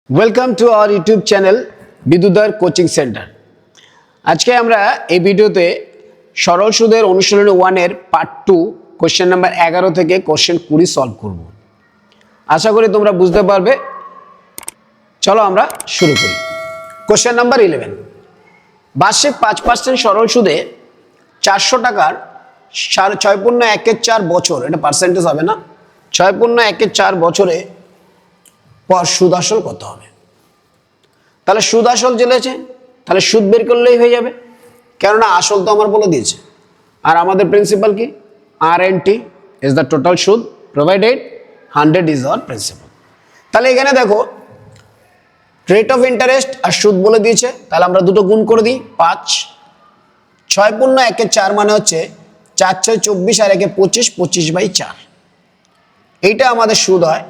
Welcome to our YouTube channel বিদ্যুদার coaching centre. আজকে আমরা এই ভিডিওতে সরল সুদের অনুশীলনী 1 এর পার্ট 2 কোশ্চেন নাম্বার 11 থেকে কোশ্চেন 20 সলভ করব। আশা করি তোমরা বুঝতে পারবে। চলো আমরা শুরু করি। কোশ্চেন নাম্বার 11, বার্ষিক 5% সরল সুদে 400 টাকার 6.1 বছর, এটা পার্সেন্টেজ হবে না, 6.1 বছরে পর সুদ আসল কত হবে? তাহলে সুদ আসল চলেছে, তাহলে সুদ বের করলেই হয়ে যাবে, কেননা আসল তো আমার বলে দিয়েছে। আর আমাদের প্রিন্সিপাল কি? RNT ইজ দ্য টোটাল সুদ প্রোভাইডেড, 100 ইজ আওয়ার প্রিন্সিপাল। তাহলে এখানে দেখো রেট অফ ইন্টারেস্ট আর সুদ বলে দিয়েছে, তাহলে আমরা দুটো গুণ করে দিই। 5 6.1 মানে হচ্ছে 4 6 24 আর 1 25, 25/4, এইটা আমাদের সুদ হয়,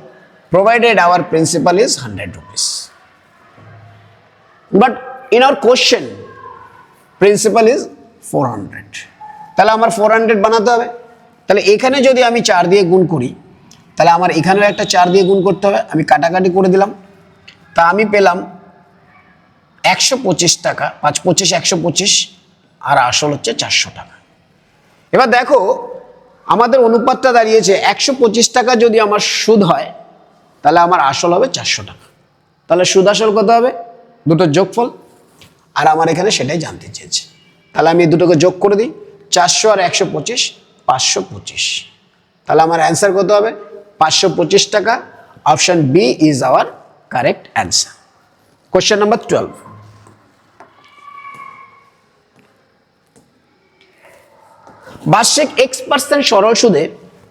provided our principal is 100 rupees. But in our question principal is 400, তাহলে আমার 400 বানাতে হবে। তাহলে এখানে যদি আমি 4 দিয়ে গুণ করি, তাহলে আমার এখানেও একটা 4 দিয়ে গুণ করতে হবে। আমি কাটাকাটি করে দিলাম, তা আমি পেলাম 125 টাকা। 5 25 125, আর আসল হচ্ছে 400 টাকা। এবার দেখো আমাদের অনুপাতটা দাঁড়িয়েছে 125 টাকা যদি আমার সুদ হয়, তাহলে আমার আসল হবে 400 টাকা। তাহলে সুদ আসল কত হবে? দুটোর যোগফল, আর আমার এখানে সেটাই জানতে চেয়েছে। তাহলে আমি দুটোকে যোগ করে দিই, 400 আর 125, 525। তাহলে আমার অ্যান্সার কত হবে? 525 টাকা। Option B is our correct answer. Question number 12, বার্ষিক X% সরল সুদে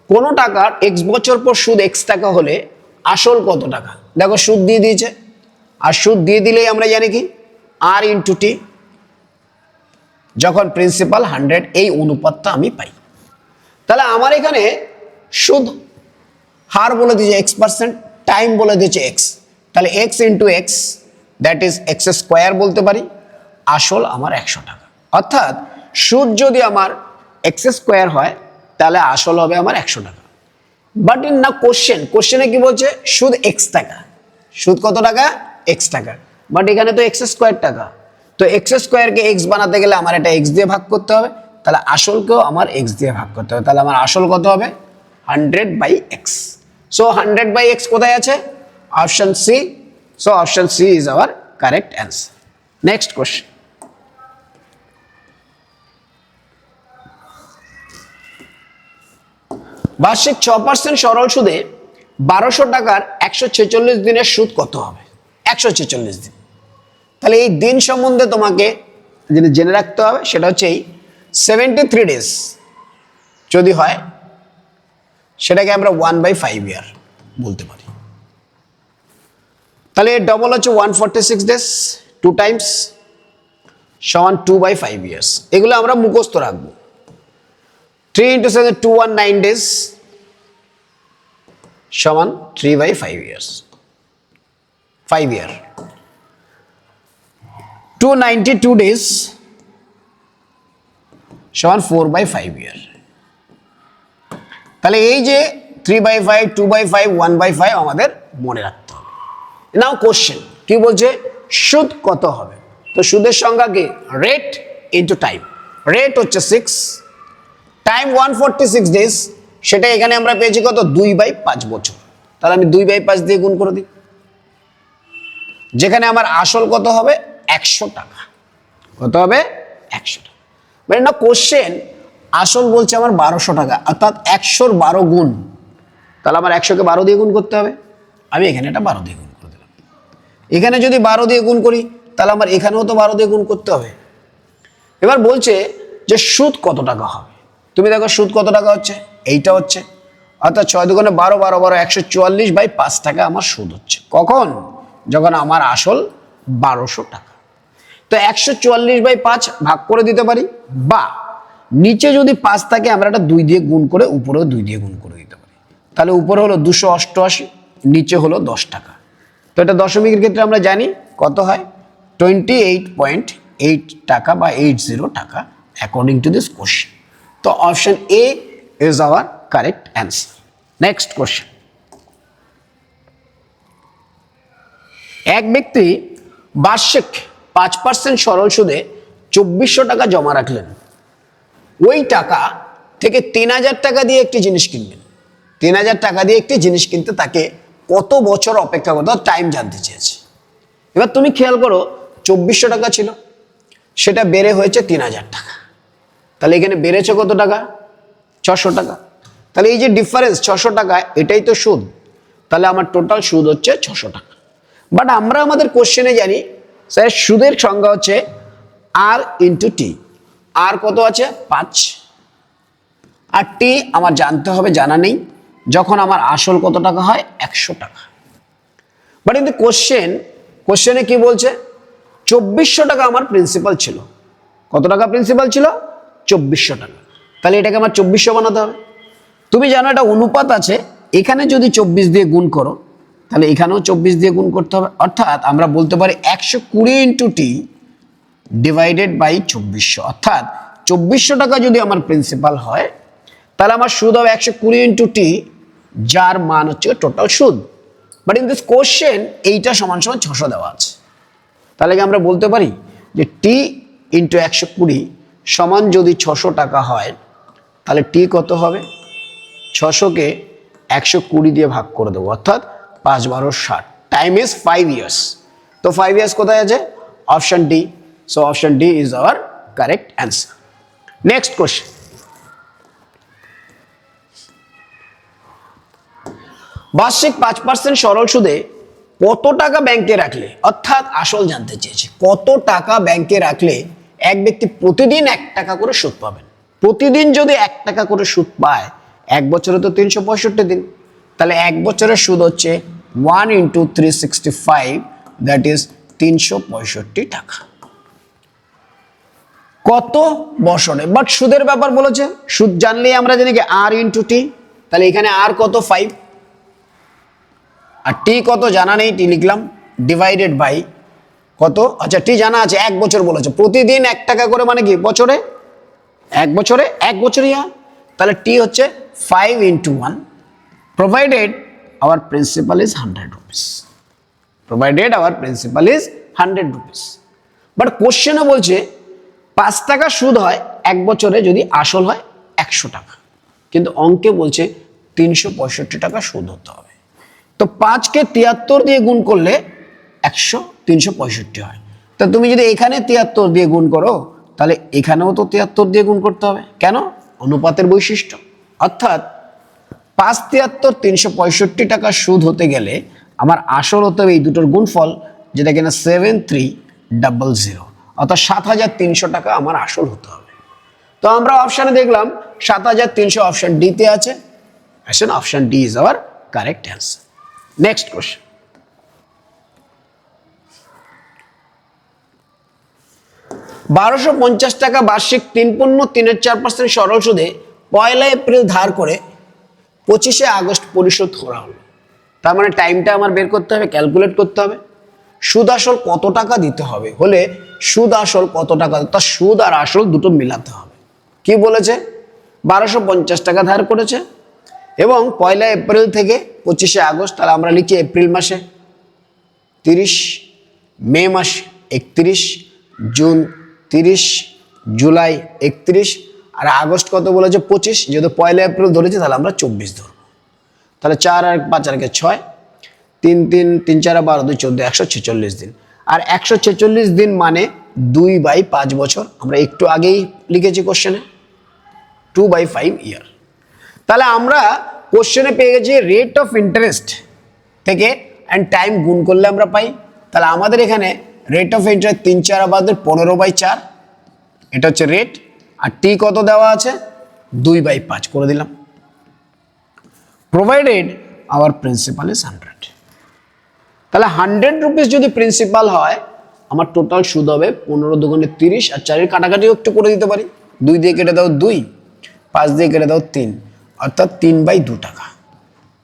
কোনো টাকার X বছর পর সুদ X টাকা হলে আসল কত টাকা? দেখো সুদ দিয়ে দিয়েছে, আর সুদ দিয়ে দিলেই আমরা জানি কি R ইন্টু টি, যখন প্রিন্সিপাল 100, এই অনুপাতটা আমি পাই। তাহলে আমার এখানে সুদ হার বলে দিয়েছে X%, টাইম বলে দিয়েছে X, তাহলে X into X, that is X square বলতে পারি। আসল আমার 100 টাকা, অর্থাৎ সুদ যদি আমার X স্কোয়ার হয়, তাহলে আসল হবে আমার 100 টাকা। বাট ইন না কোশ্চেনে কি বলছে? সুদ X টাকা। সুদ কত টাকা? X টাকা। বাট এখানে তো X স্কোয়ার টাকা, তো X স্কোয়ারকে X বানাতে গেলে আমার এটা X দিয়ে ভাগ করতে হবে, তাহলে আসলকেও আমার X দিয়ে ভাগ করতে হবে। তাহলে আমার আসল কত হবে? 100/X। সো 100/X কোথায় আছে? Option C. So option C is our correct answer. Next question, বার্ষিক 6% সরল সুদে 1200 টাকার 146 দিনের সুদ কত হবে? 146 দিন। তাহলে এই দিন সম্বন্ধে তোমাকে যেটা জেনে রাখতে হবে সেটা হচ্ছে এই 73 ডেজ যদি হয়, সেটাকে আমরা 1/5 ইয়ার বলতে পারি। তাহলে এর ডবল হচ্ছে 146 ডেজ, 2 টাইমস সমান 2/5 ইয়ার্স। এগুলো আমরা মুখস্থ রাখবো। 3 into 7 219 days সমান 3/5 years, 5 year। 292 days সমান 4/5 year। তাহলে এই যে 3/5, 2/5, 1/5 আমাদের মনে রাখতে হবে। নাও কোশ্চেন কি বলছে? সুদ কত হবে? তো সুদের সংজ্ঞা কি? Rate into time. রেট হচ্ছে 6, টাইম 146 ডেজ, সেটা এখানে আমরা পেয়েছি কত? 2/5 বছর। তাহলে আমি 2/5 দিয়ে গুণ করে দিই, যেখানে আমার আসল কত হবে? 100 টাকা। কত হবে? 100 টাকা। মানে না কোশ্চেন আসল বলছে আমার 1200 টাকা, অর্থাৎ 100-র 12 গুণ। তাহলে আমার 100কে 12 দিয়ে গুণ করতে হবে। আমি এখানে এটা 12 দিয়ে গুণ করে দিলাম। এখানে যদি 12 দিয়ে গুণ করি, তাহলে আমার এখানেও তো 12 দিয়ে গুণ করতে হবে। এবার বলছে যে সুদ কত টাকা হবে। তুমি দেখো সুদ কত টাকা হচ্ছে, এইটা হচ্ছে, অর্থাৎ 6 দুগুণে 12, 12 12, 144/5 টাকা আমার সুদ হচ্ছে। কখন? যখন আমার আসল 1200 টাকা। তো 144/5 ভাগ করে দিতে পারি, বা নিচে যদি 5 থাকে আমরা এটা 2 দিয়ে গুণ করে উপরেও 2 দিয়ে গুণ করে দিতে পারি। তাহলে উপরে হলো 288, নিচে হলো 10 টাকা। তো এটা দশমিকের ক্ষেত্রে আমরা জানি কত হয়? 28.8 টাকা বা 80 টাকা অ্যাকর্ডিং টু দিস কোশ্চেন। তো option A is our correct answer. Next question, এক ব্যক্তি বার্ষিক 5% সরল সুদে 2400 টাকা জমা রাখলেন। ওই টাকা থেকে 3000 টাকা দিয়ে একটি জিনিস কিনবেন। 3000 টাকা দিয়ে একটি জিনিস কিনতে তাকে কত বছর অপেক্ষা করতে হবে, টাইম জানতে চেয়েছে। এবার তুমি খেয়াল করো, 2400 টাকা ছিল, সেটা বেড়ে হয়েছে 3000 টাকা। তাহলে এখানে বেড়েছে কত টাকা? 600 টাকা। তাহলে এই যে ডিফারেন্স 600 টাকা, এটাই তো সুদ। তাহলে আমার টোটাল সুদ হচ্ছে 600 টাকা। বাট আমরা আমাদের কোশ্চেনে জানি স্যার সুদের সংজ্ঞা হচ্ছে আর ইন্টু টি। আর কত আছে? 5। আর টি আমার জানতে হবে, জানা নেই। যখন আমার আসল কত টাকা হয়? 100 টাকা। বাট কিন্তু কোশ্চেনে কি বলছে? 2400 টাকা আমার প্রিন্সিপাল ছিল। কত টাকা প্রিন্সিপাল ছিল? 2400 টাকা। তাহলে এটাকে আমার 2400 বানাতে হবে। তুমি জানো এটা অনুপাত আছে, এখানে যদি 24 দিয়ে গুণ করো তাহলে এখানেও 24 দিয়ে গুণ করতে হবে। অর্থাৎ আমরা বলতে পারি 120 ইন্টু টি ডিভাইডেড বাই 2400। অর্থাৎ 2400 টাকা যদি আমার প্রিন্সিপাল হয় তাহলে আমার সুদ হবে 120 ইন্টু টি, যার মান হচ্ছে টোটাল সুদ। বাট ইন দিস কোশ্চেন এইটা সমান সমান 600 দেওয়া আছে। তাহলে কি আমরা বলতে পারি যে টি ইন্টু 120 সমান যদি 600 টাকা হয় তাহলে টি কত হবে? 600-কে 120 দিয়ে ভাগ করে দেবো, অর্থাৎ 5 12 60। Time is 5 years. তো 5 ইয়ার্স কোথায় আছে? Option D. So option D is our correct answer. Next question, বার্ষিক 5% সরল সুদে কত টাকা ব্যাংকে রাখলে, অর্থাৎ আসল জানতে চেয়েছে, কত টাকা ব্যাংকে রাখলে এক ব্যক্তি প্রতিদিন 1 টাকা করে সুদ পাবেন। প্রতিদিন যদি 1 টাকা করে সুদ পায়, 1 বছরে তো 365 দিন, তাহলে 1 বছরের সুদ হচ্ছে 1 ইন্টু 365, দ্যাট ইজ 365 টাকা। কত বছরে? বাট সুদের ব্যাপার বলেছে, সুদ জানলেই আমরা জানি কি আর ইন্টু টি। তাহলে এখানে আর কত? 5। আর টি কত জানা নেই, টি লিখলাম, ডিভাইডেড বাই কত? আচ্ছা টি জানা আছে, 1 বছর বলেছে। প্রতিদিন 1 টাকা করে মানে কি বছরে? 1 বছরে 1 বছরই হয়। তাহলে টি হচ্ছে 5 into 1, provided hour principal is 100 rupees. Provided hour principal is 100 rupees. But কোশ্চেনে বলছে 5 টাকা সুদ হয় 1 বছরে যদি আসল হয় 100 টাকা, কিন্তু অঙ্কে বলছে 365 টাকা সুদ হতে হবে। তো 5-কে 73 দিয়ে গুণ করলে 365 হয়। তা তুমি যদি এখানে 73 দিয়ে গুণ করো তাহলে এখানেও তো 73 দিয়ে গুণ করতে হবে। কেন? অনুপাতের বৈশিষ্ট্য। অর্থাৎ 5 73 365 টাকা সুদ হতে গেলে আমার আসল হতে হবে এই দুটোর গুণফল, যেটা কিনা 7300, অর্থাৎ 7300 টাকা আমার আসল হতে হবে। তো আমরা অপশানে দেখলাম 7300 অপশন ডিতে আছে। আসেন, option D is our correct answer. Next question, 1250 টাকা বার্ষিক 3.34% সরল সুদে 1 এপ্রিল ধার করে 25 আগস্ট পরিশোধ করা হলো। তার মানে টাইমটা আমার বের করতে হবে, ক্যালকুলেট করতে হবে। সুদ আসল কত টাকা দিতে হবে হলে সুদ আসল কত টাকা, তার সুদ আর আসল দুটো মিলাতে হবে। কি বলেছে? 1250 টাকা ধার করেছে এবং 1 এপ্রিল থেকে 25 আগস্ট, তাহলে আমরা লিখছি এপ্রিল মাসে 30, মে মাসে 31, জুন 30, জুলাই 31, আর আগস্ট কত বলেছে? 25। যেহেতু 1 এপ্রিল ধরেছে তাহলে আমরা 24 ধরবো। তাহলে 4 আর 5 আর 6, 3 3 3 4 12 2 14, 146 দিন। আর 146 দিন মানে 2/5 বছর। আমরা একটু আগেই লিখেছি কোশ্চেনে 2/5 ইয়ার। তাহলে আমরা কোশ্চেনে পেয়ে গেছি রেট অফ ইন্টারেস্ট থেকে অ্যান্ড টাইম গুণ করলে আমরা পাই। তাহলে আমাদের এখানে রেট অফ ইন্টারেস্ট 3 4 আমাদের 15/4, এটা হচ্ছে রেট। আর টি কত দেওয়া আছে? 2/5 করে দিলাম। Provided hour principal is 100। তাহলে 100 রুপিস যদি প্রিন্সিপাল হয় আমার টোটাল সুদ হবে 15 দুগুণে 30, আর 4-এর কাটাকাটিও একটু করে দিতে পারি। 2 দিয়ে কেটে দাও 2, 5 দিয়ে কেটে দাও 3, অর্থাৎ 3/2 টাকা।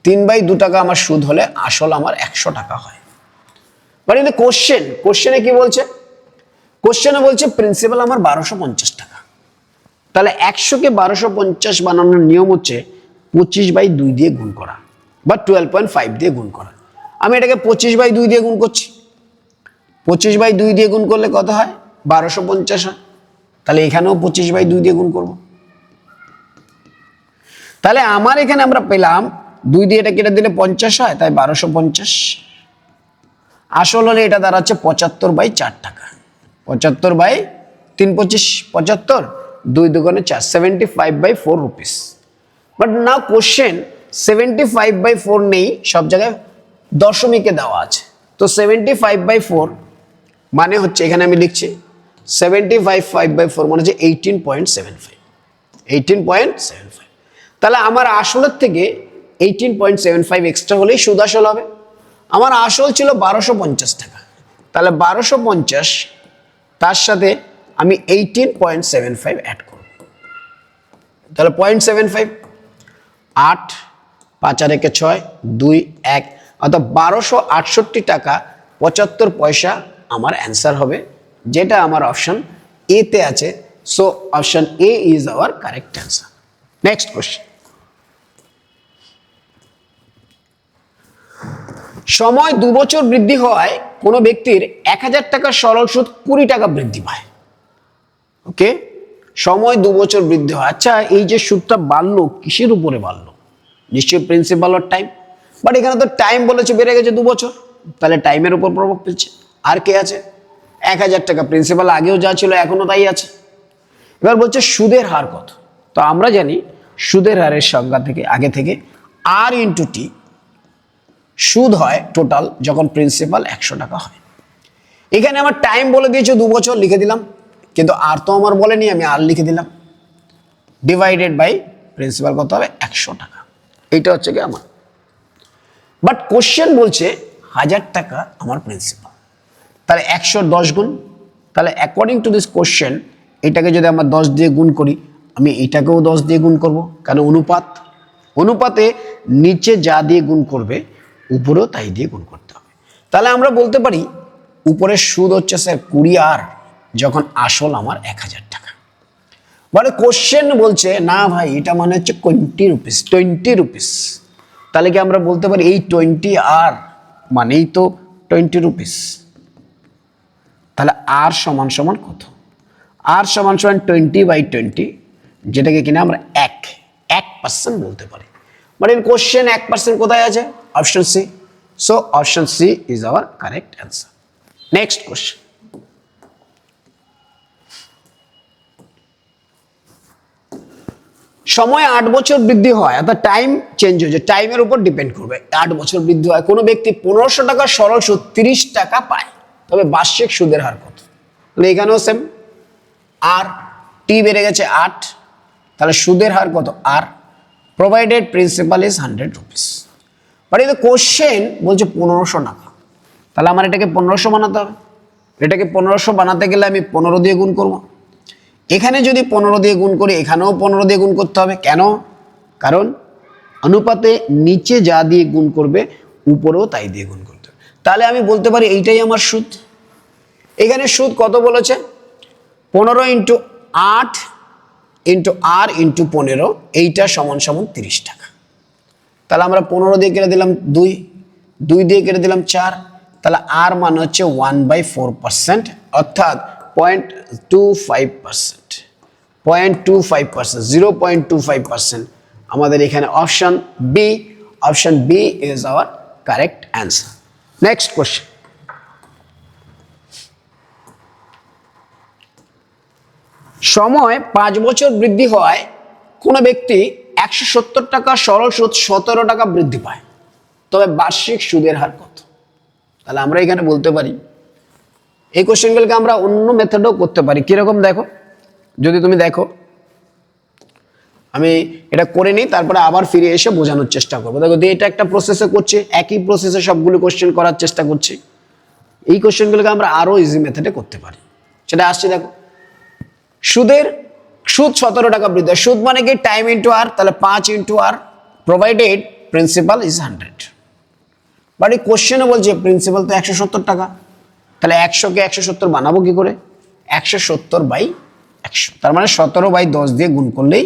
3/2 টাকা আমার সুদ হলে আসল আমার 100 টাকা হয়। বাট ইন দ্য কোশ্চেনে কি বলছে? কোশ্চেনে বলছে প্রিন্সিপাল আমার 1250 টাকা। তাহলে 100-কে 1250 বানানোর নিয়ম হচ্ছে 25/2 দিয়ে গুণ করা বা 12.5 দিয়ে গুণ করা। আমি এটাকে 25/2 দিয়ে গুণ করছি। 25/2 দিয়ে গুণ করলে কত হয়? 1250 হয়। তাহলে এখানেও 25/2 দিয়ে গুণ করব। তাহলে আমার এখানে আমরা পেলাম 2 দিয়ে এটা কেটে দিলে 50 হয়, তাই 1250। আসল হলে এটা দাঁড়াচ্ছে 75/4 টাকা। 75/3 25 75, 2 দুগুণে 4, 75/4 রুপিস। বাট নাও কোশ্চেন 75/4 নেই, সব জায়গায় দশমিকে দেওয়া আছে। তো 75/4 মানে হচ্ছে, এখানে আমি লিখছি 75/4 মানে হচ্ছে 18.75। 18.75। তাহলে আমার আসলের থেকে 18.75 এক্সট্রা হলেই সুদ আসল হবে। আমার আসল ছিল 1250 টাকা, তাহলে 1250 তার সাথে আমি 18.75 অ্যাড করব। তাহলে 0.75, 8 5 আর 1 6 2 1, অর্থাৎ 1268 টাকা 75 পয়সা আমার অ্যান্সার হবে, যেটা আমার অপশন এ তে আছে। So option A is our correct answer. Next question. সময় 2 বছর বৃদ্ধি হওয়ায় কোনো ব্যক্তির 1000 টাকার সরল সুদ 20 টাকা বৃদ্ধি পায়। ওকে, সময় 2 বছর বৃদ্ধি হয়। আচ্ছা, এই যে সুদটা বাড়লো কিসের উপরে বাড়লো? নিশ্চয়ই প্রিন্সিপাল আর টাইম। বাট এখানে তো টাইম বলেছে বেড়ে গেছে 2 বছর, তাহলে টাইমের উপর প্রভাব ফেলছে। আর কে আছে? 1000 টাকা, প্রিন্সিপাল আগেও যা ছিল এখনো তাই আছে। এবার বলছে সুদের হার কত। তো আমরা জানি সুদের হারের সংজ্ঞা থেকে আগে থেকে আর ইন্টু টি। সুদ হয় টোটাল যখন প্রিন্সিপাল 100 টাকা হয়। এখানে আমার টাইম বলে দিয়েছে 2 বছর, লিখে দিলাম, কিন্তু আর তো আমার বলেনি, আমি আর লিখে দিলাম। ডিভাইডেড বাই প্রিন্সিপাল কত হবে? 100 টাকা। এইটা হচ্ছে কি আমার। বাট কোশ্চেন বলছে 1000 টাকা আমার প্রিন্সিপাল, তাহলে 110 গুণ। তাহলে অ্যাকর্ডিং টু দিস কোশ্চেন এটাকে যদি আমরা 10 দিয়ে গুণ করি, আমি এটাকেও 10 দিয়ে গুণ করব, কারণ অনুপাত। অনুপাতে নিচে যা দিয়ে গুণ করবে উপরেও তাই দিয়ে গুণ করতে হবে। তাহলে আমরা বলতে পারি উপরের সুদ হচ্ছে স্যার 20, আর যখন আসল আমার 1000 টাকা। বলে কোশ্চেন বলছে না ভাই, এটা মানে হচ্ছে 20 রুপিস, 20 রুপিস। তাহলে কি আমরা বলতে পারি এই 20 আর মানেই তো 20 রুপিস। তাহলে আর সমান সমান কত? আর সমান সমান 20/20, যেটাকে কিনা আমরা 1% বলতে পারি। মানে কোশ্চেন 1% কোথায় আছে? Option C. So option C is our correct answer. Next question. সময় 8 বছর বৃদ্ধি হয়, অর্থাৎ টাইম চেঞ্জ হয়েছে, টাইমের উপর ডিপেন্ড করবে। 8 বছর বৃদ্ধি হয়, কোনো ব্যক্তি 1500 টাকার সরল সুদ 30 টাকা পায়, তবে বার্ষিক সুদের হার কত? তাহলে এখানেও সেম, আর টি বেড়ে গেছে 8, তাহলে সুদের হার কত? আর provided principal is 100 rupees. But এই কোশ্চেন বলছে 1500 টাকা, তাহলে আমার এটাকে 1500 বানাতে হবে। এটাকে 1500 বানাতে গেলে আমি 15 দিয়ে গুণ করব। এখানে যদি 15 দিয়ে গুণ করি, এখানেও 15 দিয়ে গুণ করতে হবে। কেন? কারণ অনুপাতে নিচে যা দিয়ে গুণ করবে উপরেও তাই দিয়ে গুণ করতে হবে। তাহলে আমি বলতে পারি এইটাই আমার সুদ। এখানে সুদ কত বলেছে? 15 × 8 × আর × 15, এইটা সমান সমান 30 টাকা। তাহলে আমরা 15 দিয়ে কেটে দিলাম 2, 2 দিয়ে কেটে দিলাম 4, তাহলে আর মান হচ্ছে 1/4%, অর্থাৎ 0.25%, 0.25%। আমাদের এখানে option B is our correct answer. Next question. সময় 5 বছর বৃদ্ধি হওয়ায় কোনো ব্যক্তি 170 টাকা সরল সুদ 17 টাকা বৃদ্ধি পায়, তবে বার্ষিক সুদের হার কত? তাহলে আমরা এখানে বলতে পারি, এই কোশ্চেনগুলোকে আমরা অন্য মেথডেও করতে পারি। কিরকম দেখো, যদি তুমি দেখো, আমি এটা করে নিই, তারপরে আবার ফিরে এসে বোঝানোর চেষ্টা করবো। দেখো এটা একটা প্রসেসে করছি, একই প্রসেসে সবগুলো কোশ্চেন করার চেষ্টা করছি। এই কোশ্চেনগুলোকে আমরা আরো ইজি মেথডে করতে পারি। সেটা আসছে, দেখো সুদ 17 টাকা বৃদ্ধি। সুদ মানে কি? টাইম ইন্টু আর, তাহলে 5 × আর, প্রোভাইডেড প্রিন্সিপাল ইজ 100। বাট এই কোশ্চেনে বলছে প্রিন্সিপাল তো 170 টাকা, তাহলে 100কে 170 বানাবো কি করে? 170/100, তার মানে 17/10 দিয়ে গুণ করলেই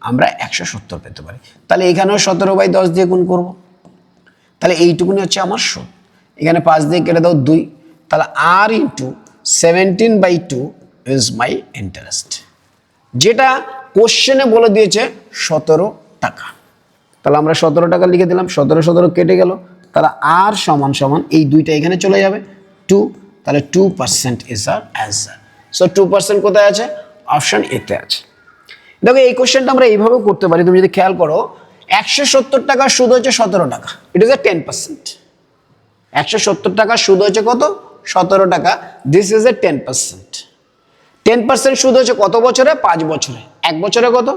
আমরা 170 পেতে পারি। তাহলে এখানেও 17/10 দিয়ে গুণ করব। তাহলে এইটুকুনি হচ্ছে আমার সুদ। এখানে 5 দিয়ে কেটে দাও 2, তাহলে আর ইন্টু 17/2 ইজ মাই ইন্টারেস্ট, যেটা কোশ্চেনে বলে দিয়েছে 17 টাকা। তাহলে আমরা 17 টাকা লিখে দিলাম, 17 কেটে গেল, তাহলে আর সমান সমান এই দুইটা এখানে চলে যাবে 2, তাহলে 2% ইজ আর অ্যান্সার। সো 2% কোথায় আছে? অপশন এতে আছে। দেখো এই কোশ্চেনটা আমরা এইভাবেও করতে পারি, তুমি যদি খেয়াল করো 170 টাকা সুদ হচ্ছে 17 টাকা, ইট ইজ এ 10%। 170 টাকা সুদ হচ্ছে কত? 17 টাকা, দিস ইজ এ 10%। 10% সুদ হচ্ছে কত বছরে? 5 বছরে। 1 বছরে কত?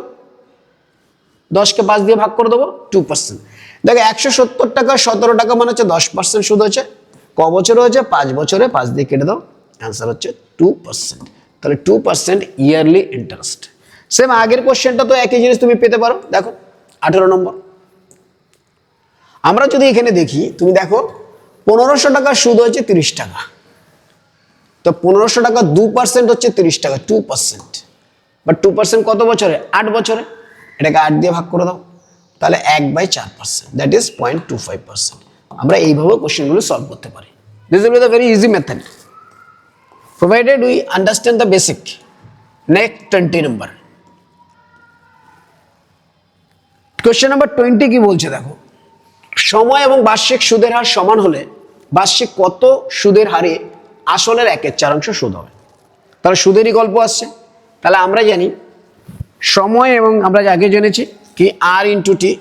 10কে 5 দিয়ে ভাগ করে দেবো, 2%। দেখো 170 টাকা 17 টাকা মানে হচ্ছে 10% সুদ হচ্ছে, ক বছরে হচ্ছে? 5 বছরে, 5 দিয়ে কেটে দাও, অ্যান্সার হচ্ছে 2%। তাহলে 2% ইয়ারলি ইন্টারেস্ট। সেম আগের কোশ্চেনটা তো একই জিনিস তুমি পেতে পারো। দেখো 18 নম্বর, আমরা যদি এখানে দেখি, তুমি দেখো 1500 টাকা সুদ হচ্ছে 30 টাকা, তো 1500 টাকা 2% হচ্ছে 30 টাকা, 2%। বাট 2% কত বছরে? 8 বছরে, এটাকে 8 দিয়ে ভাগ করে দাও, তাহলে 1/4%, দ্যাট ইজ 0.25%। আমরা এইভাবে কোশ্চেনগুলো সলভ করতে পারি। This will be the very easy method, provided we understand the basic. Next 20 number, question number 20 কি বলছে দেখো, সময় এবং বার্ষিক সুদের হার সমান হলে বার্ষিক কত সুদের হারে আসলের 1/4 সুদ হবে? তাহলে সুদেরই গল্প আসছে। তাহলে আমরা জানি সময়, এবং আমরা আগে জেনেছি কি আর ইন্টু টি,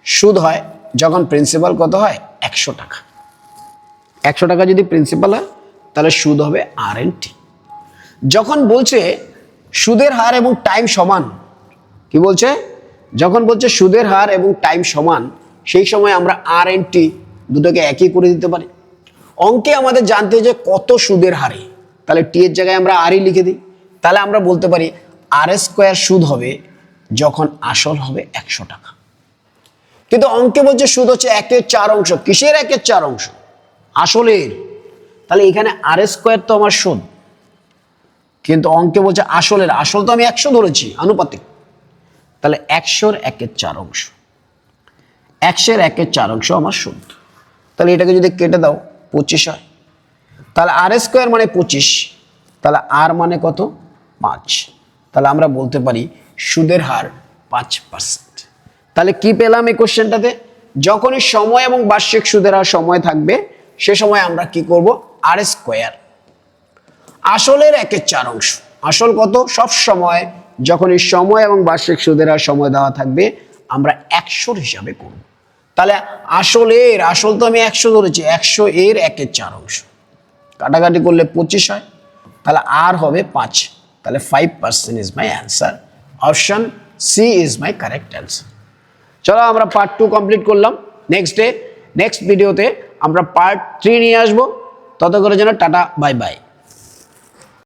সুদ হয় যখন প্রিন্সিপাল কত হয়? 100 টাকা। 100 টাকা যদি প্রিন্সিপাল হয় তাহলে সুদ হবে আর এন টি। যখন বলছে সুদের হার এবং টাইম সমান, কি বলছে? যখন বলছে সুদের হার এবং টাইম সমান, সেই সময় আমরা আর এন টি দুটোকে একই করে দিতে পারি। অঙ্কে আমাদের জানতে যে কত সুদের হারে, তাহলে টি এর জায়গায় আমরা আরই লিখে দিই, তাহলে আমরা বলতে পারি আর স্কোয়ার সুদ হবে যখন আসল হবে 100 টাকা। কিন্তু অঙ্কে বলছে সুদ হচ্ছে 1/4। কিসের 1/4? আসলের। তাহলে এখানে আর স্কোয়ার তো আমার সুদ, কিন্তু অঙ্কে বলছে আসলের, আসল তো আমি 100 ধরেছি আনুপাতিক, তাহলে 100-র 1/4, 100-র 1/4 আমার সুদ। তাহলে এটাকে যদি কেটে দাও 25 হয়, তাহলে আর স্কোয়ার মানে 25, তাহলে আর মানে কত? 5। তাহলে আমরা বলতে পারি সুদের হার 5%। তাহলে কি পেলাম এই কোশ্চেনটাতে? যখনই সময় এবং বার্ষিক সুদের হার সময় থাকবে, সে সময় আমরা কি করব? আর স্কোয়ার আসলের 1/4। আসল কত? সব সময় যখনই সময় এবং বার্ষিক সুদের হার সময় দেওয়া থাকবে, আমরা 100-র হিসাবে করব। তাহলে আসলের, আসল তো আমি 100 ধরেছি, 100-এর 1/4, কাটাকাটি করলে 25 হয়, তাহলে আর হবে 5, তাহলে 5% is my answer. Option C is my correct answer. চলো আমরা পার্ট 2 কমপ্লিট করলাম। নেক্সট ভিডিওতে আমরা পার্ট 3 নিয়ে আসবো। ততক্ষণের জন্য টাটা, বাই বাই।